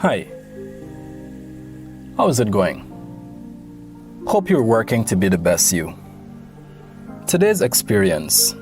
Hi, how's it going? Hope you're working to be the best you. Today's experience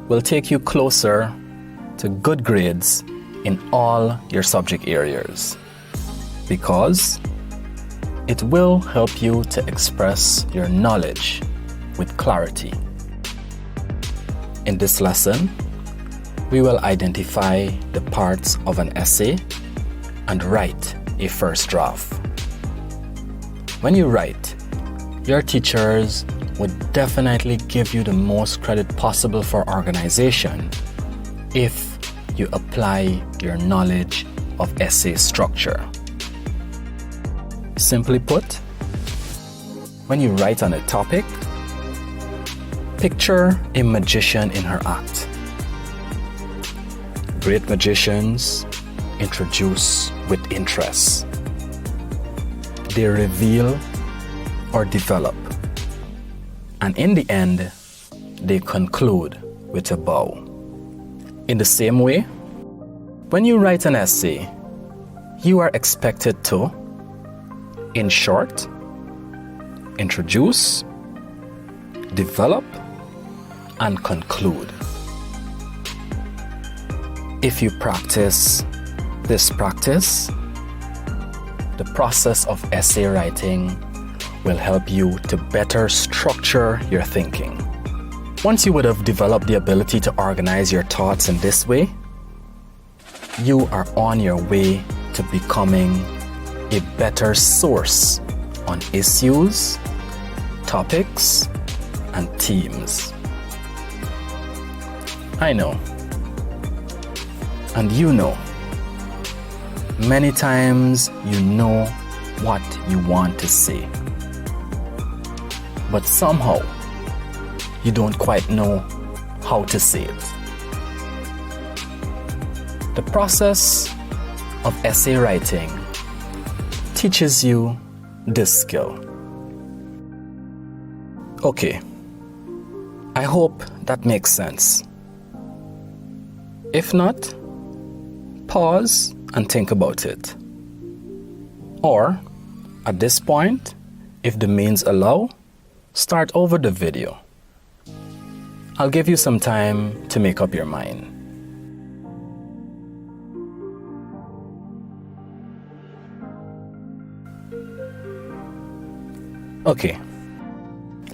will take you closer to good grades in all your subject areas because it will help you to express your knowledge with clarity. In this lesson, we will identify the parts of an essay and write a first draft. When you write, your teachers would definitely give you the most credit possible for organization if you apply your knowledge of essay structure. Simply put, when you write on a topic, picture a magician in her act. Great magicians introduce with interest. They reveal or develop. And in the end, they conclude with a bow. In the same way, when you write an essay, you are expected to, in short, introduce, develop, and conclude. If you practice this practice, the process of essay writing will help you to better structure your thinking. Once you would have developed the ability to organize your thoughts in this way, you are on your way to becoming a better source on issues, topics, and themes. I know, and you know, many times you know what you want to say, but somehow you don't quite know how to say it. The process of essay writing teaches you this skill. Okay, I hope that makes sense. If not, pause and think about it. Or, at this point, if the means allow, start over the video. I'll give you some time to make up your mind. Okay,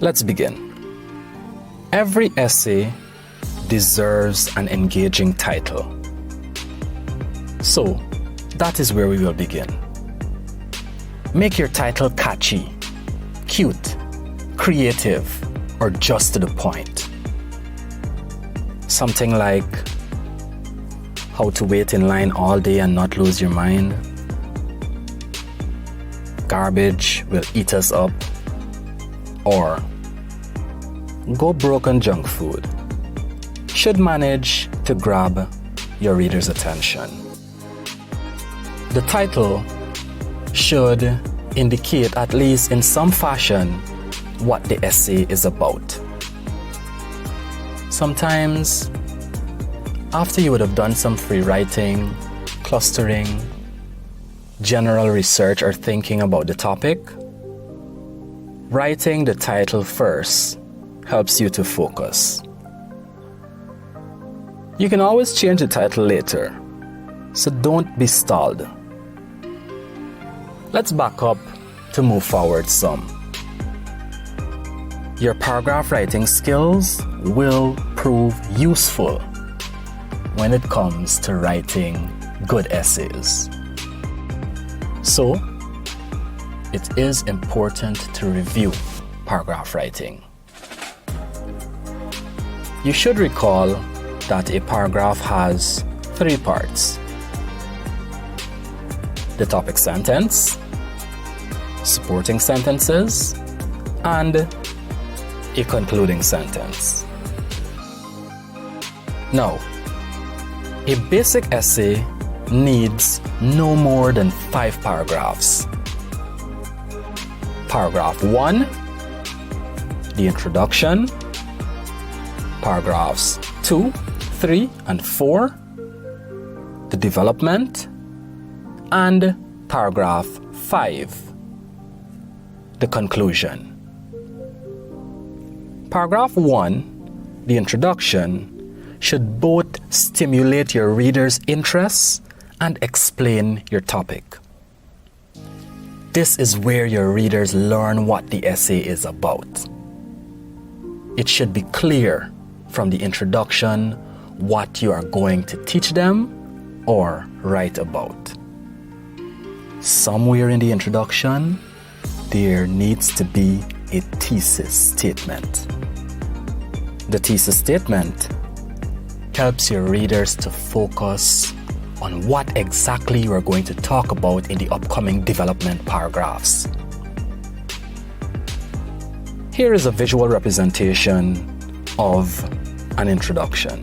let's begin. Every essay deserves an engaging title. So, that is where we will begin. Make your title catchy, cute, creative, or just to the point. Something like, How to Wait in Line All Day and Not Lose Your Mind, Garbage Will Eat Us Up, or Go Broke on Junk Food should manage to grab your reader's attention. The title should indicate, at least in some fashion, what the essay is about. Sometimes, after you would have done some free writing, clustering, general research, or thinking about the topic, writing the title first helps you to focus. You can always change the title later, so don't be stalled. Let's back up to move forward some. Your paragraph writing skills will prove useful when it comes to writing good essays. So, it is important to review paragraph writing. You should recall that a paragraph has 3 parts: the topic sentence, supporting sentences, and a concluding sentence. Now, a basic essay needs no more than 5 paragraphs. Paragraph 1, the introduction. Paragraphs 2, 3, and 4, the development. And paragraph 5, the conclusion. Paragraph 1, the introduction, should both stimulate your reader's interest and explain your topic. This is where your readers learn what the essay is about. It should be clear from the introduction what you are going to teach them or write about. Somewhere in the introduction, there needs to be a thesis statement. The thesis statement helps your readers to focus on what exactly you are going to talk about in the upcoming development paragraphs. Here is a visual representation of an introduction.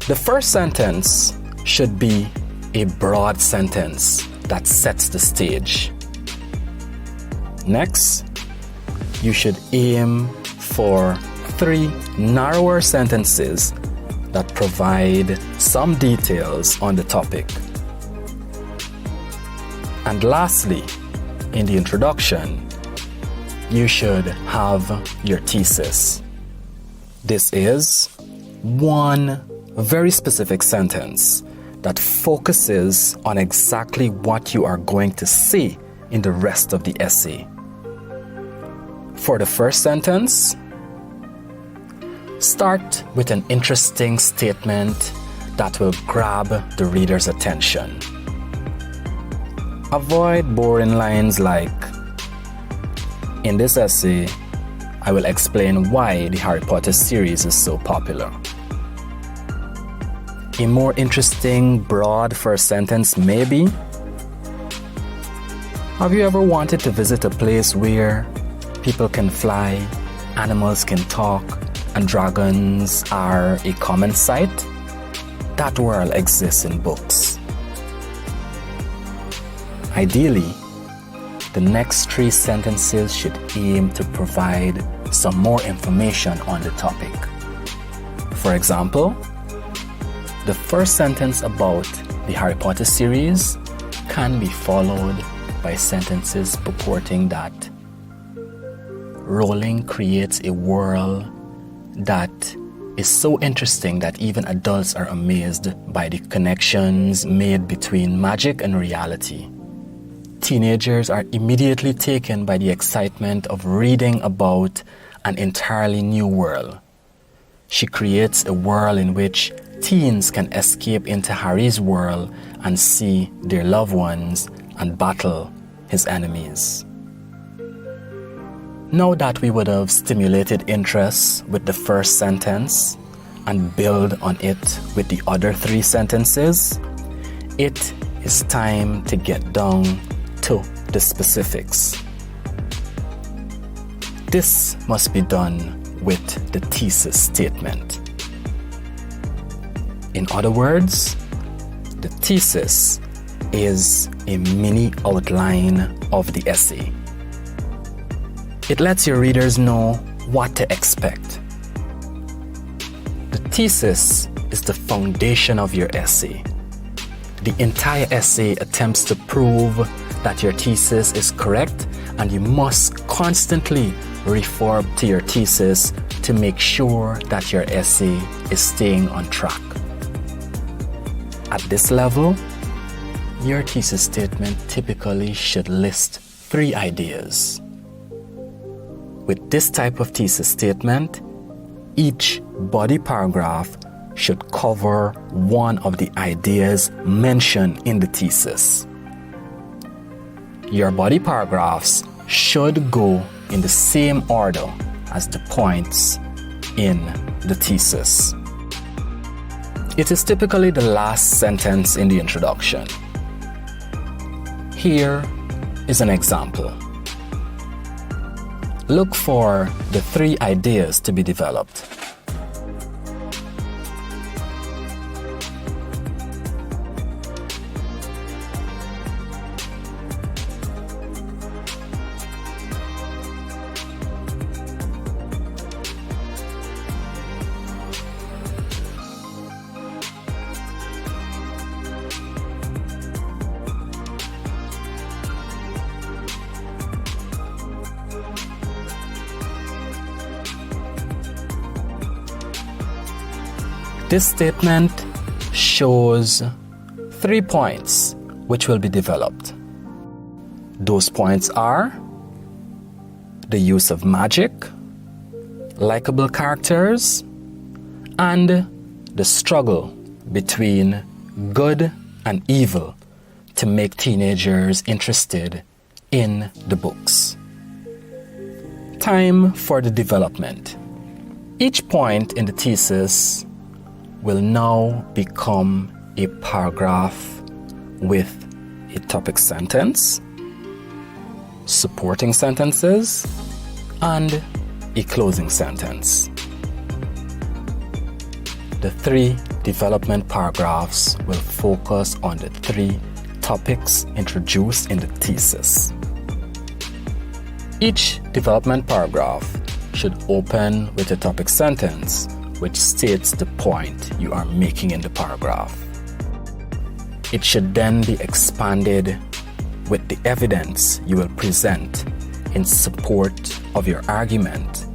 The first sentence should be a broad sentence that sets the stage. Next, you should aim for 3 narrower sentences that provide some details on the topic. And lastly, in the introduction, you should have your thesis. This is one very specific sentence that focuses on exactly what you are going to say in the rest of the essay. For the first sentence, start with an interesting statement that will grab the reader's attention. Avoid boring lines like, "In this essay, I will explain why the Harry Potter series is so popular." A more interesting, broad first sentence may be, "Have you ever wanted to visit a place where people can fly, animals can talk, and dragons are a common sight? That world exists in books." Ideally, the next 3 sentences should aim to provide some more information on the topic. For example, the first sentence about the Harry Potter series can be followed by sentences purporting that Rowling creates a world that is so interesting that even adults are amazed by the connections made between magic and reality. Teenagers are immediately taken by the excitement of reading about an entirely new world. She creates a world in which teens can escape into Harry's world and see their loved ones and battle his enemies. Now that we would have stimulated interest with the first sentence and build on it with the other 3 sentences, it is time to get down to the specifics. This must be done with the thesis statement. In other words, the thesis is a mini outline of the essay. It lets your readers know what to expect. The thesis is the foundation of your essay. The entire essay attempts to prove that your thesis is correct, and you must constantly refer to your thesis to make sure that your essay is staying on track. At this level, your thesis statement typically should list 3 ideas. With this type of thesis statement, each body paragraph should cover one of the ideas mentioned in the thesis. Your body paragraphs should go in the same order as the points in the thesis. It is typically the last sentence in the introduction. Here is an example. Look for the 3 ideas to be developed. This statement shows 3 points which will be developed. Those points are the use of magic, likable characters, and the struggle between good and evil to make teenagers interested in the books. Time for the development. Each point in the thesis will now become a paragraph with a topic sentence, supporting sentences, and a closing sentence. The 3 development paragraphs will focus on the 3 topics introduced in the thesis. Each development paragraph should open with a topic sentence which states the point you are making in the paragraph. It should then be expanded with the evidence you will present in support of your argument,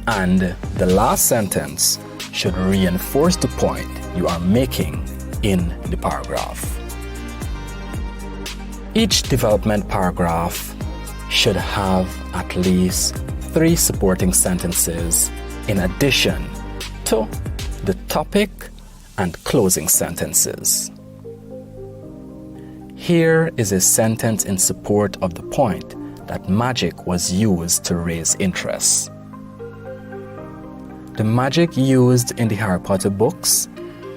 and the last sentence should reinforce the point you are making in the paragraph. Each development paragraph should have at least 3 supporting sentences in addition to the topic and closing sentences. Here is a sentence in support of the point that magic was used to raise interest. The magic used in the Harry Potter books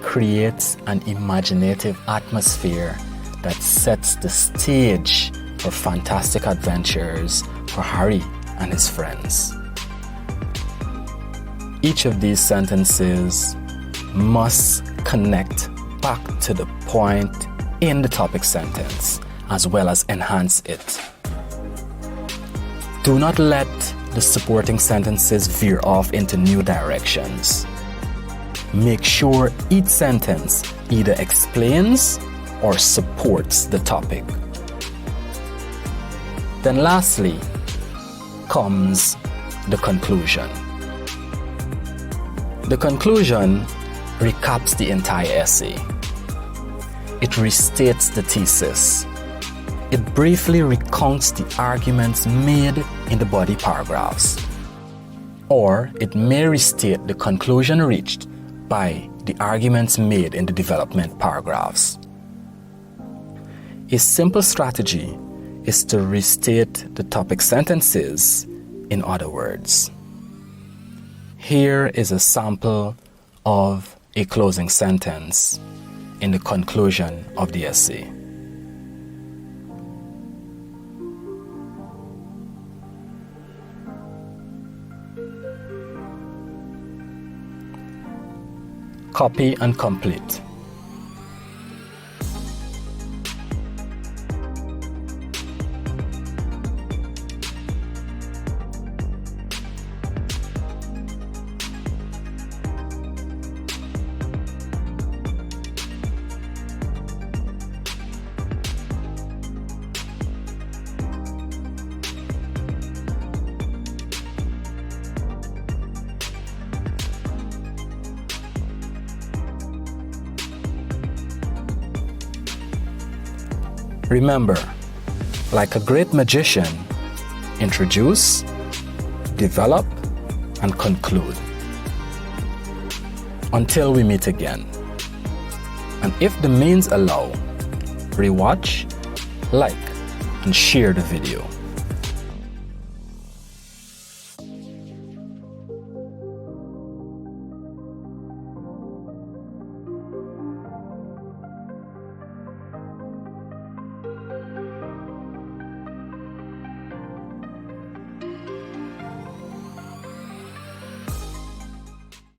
creates an imaginative atmosphere that sets the stage for fantastic adventures for Harry and his friends. Each of these sentences must connect back to the point in the topic sentence, as well as enhance it. Do not let the supporting sentences veer off into new directions. Make sure each sentence either explains or supports the topic. Then lastly comes the conclusion. The conclusion recaps the entire essay. It restates the thesis. It briefly recounts the arguments made in the body paragraphs. Or it may restate the conclusion reached by the arguments made in the development paragraphs. A simple strategy is to restate the topic sentences in other words. Here is a sample of a closing sentence in the conclusion of the essay. Copy and complete. Remember, like a great magician, introduce, develop, and conclude. Until we meet again. And if the means allow, rewatch, like, and share the video.